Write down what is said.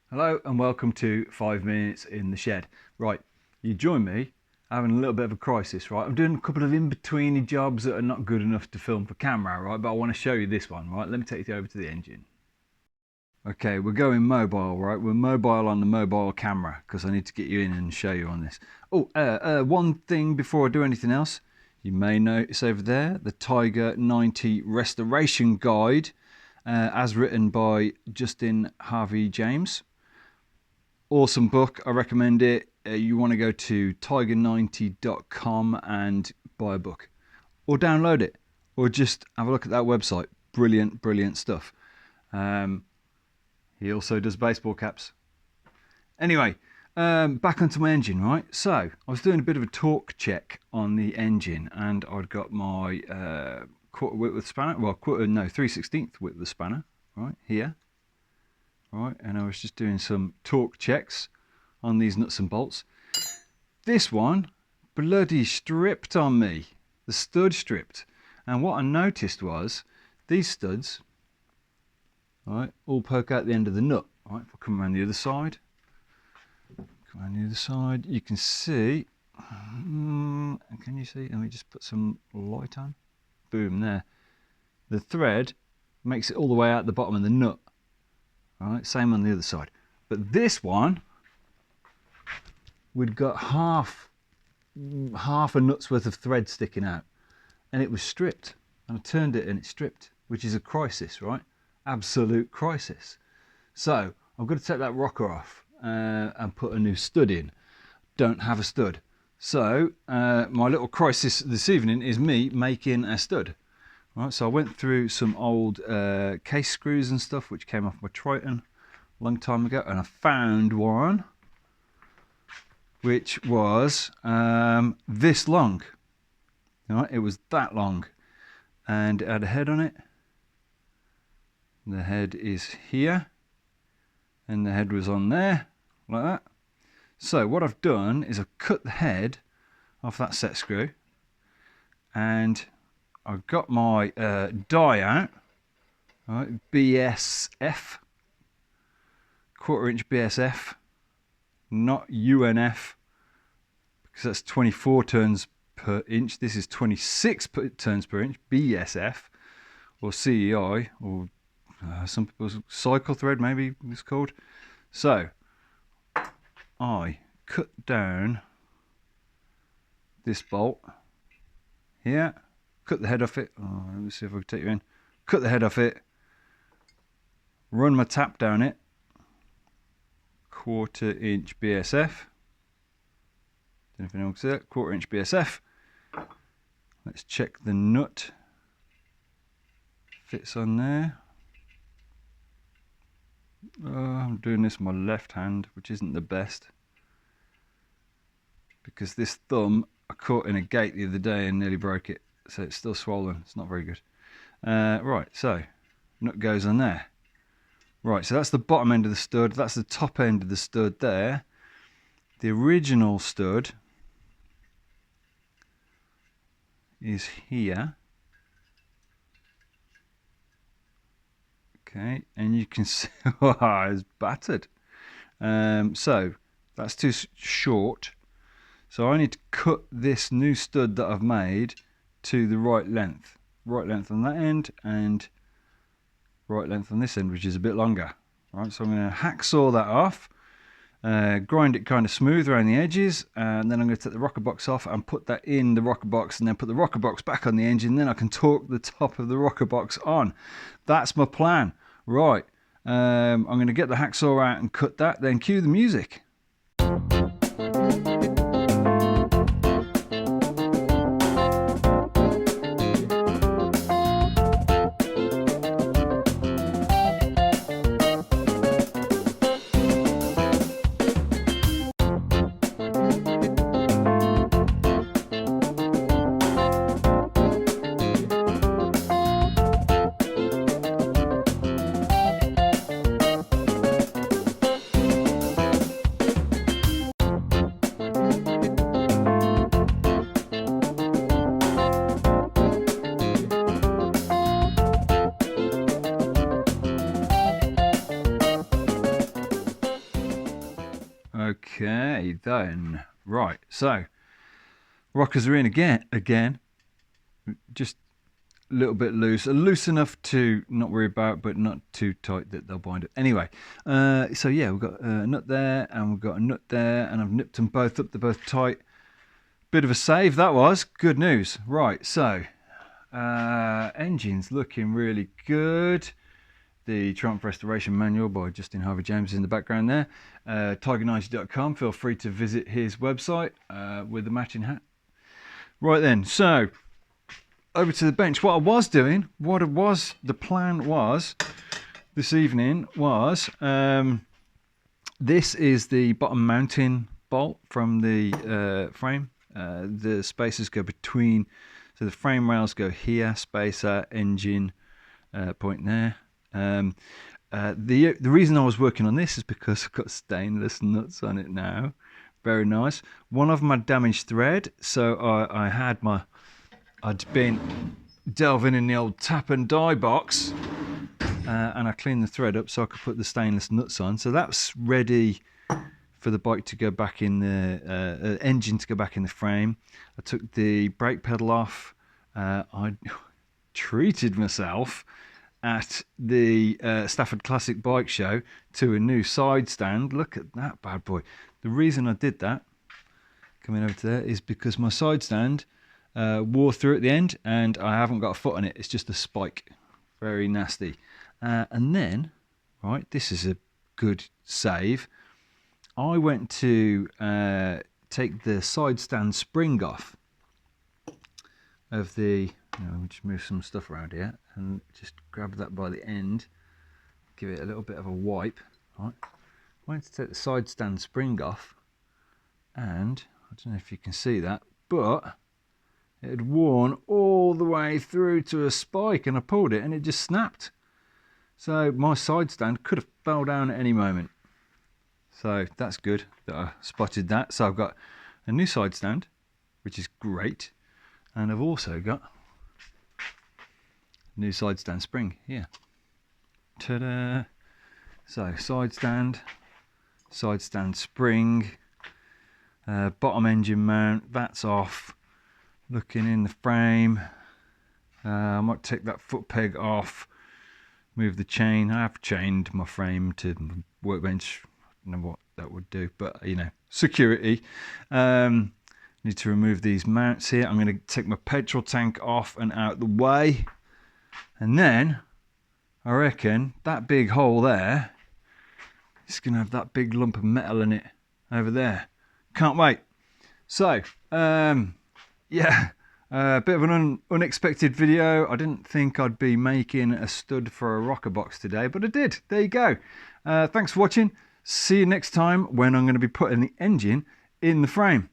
Hello and welcome to 5 Minutes in the Shed. Right, you join me having a little bit of a crisis, right? I'm doing a couple of in-betweeny jobs that are not good enough to film for camera, right? But I want to show you this one, right? Let me take you over to the engine. Okay, we're going mobile, right? We're mobile on the mobile camera because I need to get you in and show you on this. Oh, one thing before I do anything else. You may notice over there the Tiger 90 Restoration Guide as written by Justin Harvey James. Awesome book, I recommend it. You want to go to tiger90.com and buy a book or download it or just have a look at that website. Brilliant stuff. He also does baseball caps. Anyway, back onto my engine, right? So I was doing a bit of a torque check on the engine and I'd got my quarter width spanner, well 3/16 width of the spanner right here. Right, and I was just doing some torque checks on these nuts and bolts. This one bloody stripped on me. The stud stripped. And what I noticed was these studs, right, all poke out the end of the nut. Right, if I come around the other side, you can see, can you see? Let me just put some light on. Boom, there. The thread makes it all the way out the bottom of the nut. All right, same on the other side. But this one, we'd got half a nut's worth of thread sticking out, and it was stripped. And I turned it and it stripped, which is a crisis, right? Absolute crisis. So I'm going to take that rocker off and put a new stud in. Don't have a stud. So my little crisis this evening is me making a stud. Right, so I went through some old case screws and stuff which came off my Triton a long time ago, and I found one which was this long. Right, it was that long, and it had a head on it. The head is here, and the head was on there, like that. So what I've done is I've cut the head off that set screw, and I've got my die out, right, BSF, 1/4 inch BSF, not UNF, because that's 24 turns per inch. This is 26 turns per inch, BSF, or CEI, or some people's cycle thread maybe it's called. So I cut down this bolt here. Cut the head off it. Oh, let me see if I can take you in. Cut the head off it. Run my tap down it. 1/4 inch BSF. Don't know if anyone can see that. 1/4 inch BSF. Let's check the nut. Fits on there. I'm doing this with my left hand, which isn't the best, because this thumb I caught in a gate the other day and nearly broke it. So it's still swollen. It's not very good. Right, so nut goes on there. Right, so that's the bottom end of the stud. That's the top end of the stud there. The original stud is here. Okay, and you can see it's battered. So that's too short. So I need to cut this new stud that I've made to the right length on that end and right length on this end, which is a bit longer. Right, so I'm going to hacksaw that off, grind it kind of smooth around the edges, and then I'm going to take the rocker box off and put that in the rocker box, and then put the rocker box back on the engine. Then I can torque the top of the rocker box on. That's my plan. Right, I'm going to get the hacksaw out and cut that, then cue the music. Okay then. Right, so rockers are in again. Just a little bit loose enough to not worry about, but not too tight that they'll bind it. Anyway, so yeah, we've got a nut there and we've got a nut there, and I've nipped them both up. They're both tight. Bit of a save that was. Good news. Right, so engine's looking really good. The Trump Restoration Manual by Justin Harvey James is in the background there. Tiger90.com. Feel free to visit his website with the matching hat. Right then, so over to the bench. The plan was this evening was this is the bottom mounting bolt from the frame. The spacers go between, so the frame rails go here, spacer, engine, point there. The reason I was working on this is because I've got stainless nuts on it now. Very nice. One of them had damaged thread, so I'd been delving in the old tap and die box, and I cleaned the thread up so I could put the stainless nuts on. So that's ready for the bike to go back in the engine to go back in the frame. I took the brake pedal off. I treated myself at the Stafford Classic Bike Show to a new side stand. Look at that bad boy. The reason I did that, coming over to there, is because my side stand wore through at the end and I haven't got a foot on it. It's just a spike. Very nasty. And then, right, this is a good save. I went to take the side stand spring off of the, let me just move some stuff around here and just grab that by the end, give it a little bit of a wipe. Right, I went to take the side stand spring off, and I don't know if you can see that, but it had worn all the way through to a spike, and I pulled it and it just snapped. So my side stand could have fell down at any moment. So that's good that I spotted that. So I've got a new side stand, which is great. And I've also got a new side stand spring here. Ta-da! So side stand spring, bottom engine mount, that's off. Looking in the frame. I might take that foot peg off, move the chain. I have chained my frame to the workbench. I don't know what that would do, but security. Need to remove these mounts here. I'm going to take my petrol tank off and out the way, and then I reckon that big hole there is going to have that big lump of metal in it over there. Can't wait. So yeah, a bit of an unexpected video. I didn't think I'd be making a stud for a rocker box today, but I did. There you go. Thanks for watching. See you next time when I'm going to be putting the engine in the frame.